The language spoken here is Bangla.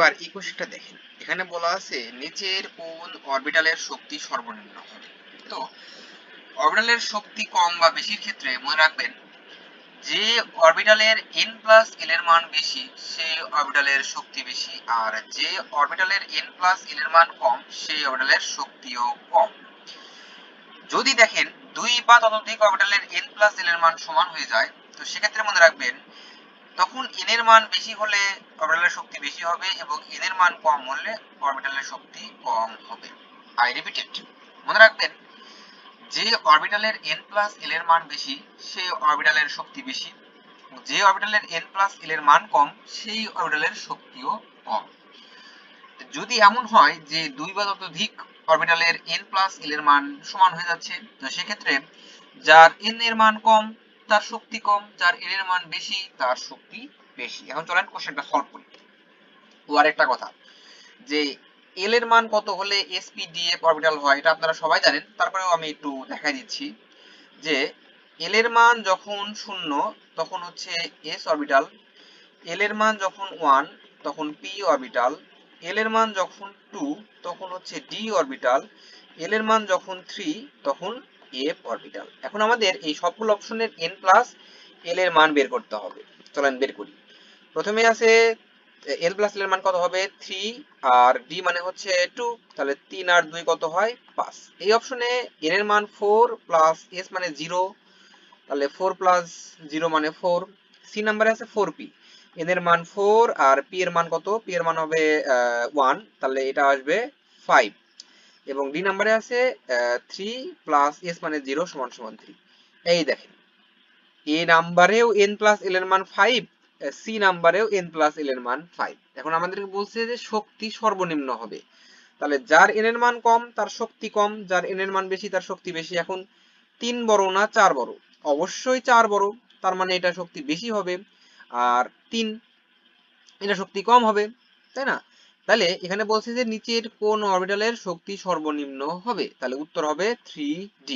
এবার এই কোশ্চেনটা দেখেন, এখানে বলা আছে নিচের কোন অরবিটালের শক্তি সর্বনিম্ন হবে। তো অরবিটালের শক্তি কম বা বেশির ক্ষেত্রে মনে রাখবেন, যে অরবিটালের n প্লাস l এর মান বেশি সেই অরবিটালের শক্তি বেশি, আর যে অরবিটালের n প্লাস l এর মান কম সেই অরবিটালের শক্তিও কম। যদি দেখেন দুই বা ততোধিক অরবিটালের n প্লাস l এর মান সমান হয়ে যায়, তো সেক্ষেত্রে মনে রাখবেন তখন n এর মান বেশি হলে অরবিটালের শক্তি বেশি হবে এবং n এর মান কম হলে অরবিটালের শক্তি কম হবে। আই রিপিটেড, মনে রাখবেন যে অরবিটালের n প্লাস l এর মান বেশি সেই অরবিটালের শক্তি বেশি, যে অরবিটালের n প্লাস l এর মান কম সেই অরবিটালের শক্তিও কম। যদি এমন হয় যে দুই বা ততোধিক অরবিটালের n প্লাস l এর মান সমান হয়ে যাচ্ছে, তো সেক্ষেত্রে যার n এর মান কম তার শক্তি কম, যার n এর মান বেশি তার শক্তি বেশি। এখন চলেন কোশ্চেনটা সলভ করি। ও আরেকটা কথা, যে l এর মান কত হলে sp-df অরবিটাল হয় এটা আপনারা সবাই জানেন, তারপরেও আমি একটু দেখাই দিচ্ছি যে l এর মান যখন 0 তখন হচ্ছে s অরবিটাল, l এর মান যখন 1 তখন p অরবিটাল, l এর মান যখন 2 তখন হচ্ছে d অরবিটাল, l এর মান যখন 3 তখন f অরবিটাল। এখন আমাদের এই সবগুলো অপশনের n প্লাস l এর মান বের করতে হবে। চলেন বের করি। প্রথমে আছে l প্লাস l এর মান কত হবে 3, আর d মানে হচ্ছে 2, তাহলে 3 আর 2 কত হয় 5। এই অপশনে n এর মান 4 প্লাস s মানে 0, তাহলে 4 প্লাস 0 মানে 4। সি নাম্বারে আছে 4p, n এর মান 4 আর p এর মান কত, p এর মান হবে 1, তাহলে এটা আসবে 5। এবং ডি নাম্বারে আছে 3 প্লাস s মানে 0 সমান সমান 3। এই দেখেন এ নাম্বারেও n প্লাস l এর মান 5, সি নাম্বারেও n প্লাস l এর মান 5। এখন আমাদেরকে বলছে যে শক্তি সর্বনিম্ন হবে, তাহলে যার n এর মান কম তার শক্তি কম, যার n এর মান বেশি তার শক্তি বেশি। এখন 3 বড় না 4 বড়, অবশ্যই 4 বড়, তার মানে এটা শক্তি বেশি হবে, আর 3 এটা শক্তি কম হবে, তাই না? তাহলে এখানে বলছে যে নিচের কোন অরবিটালের শক্তি সর্বনিম্ন হবে, তাহলে উত্তর হবে 3d।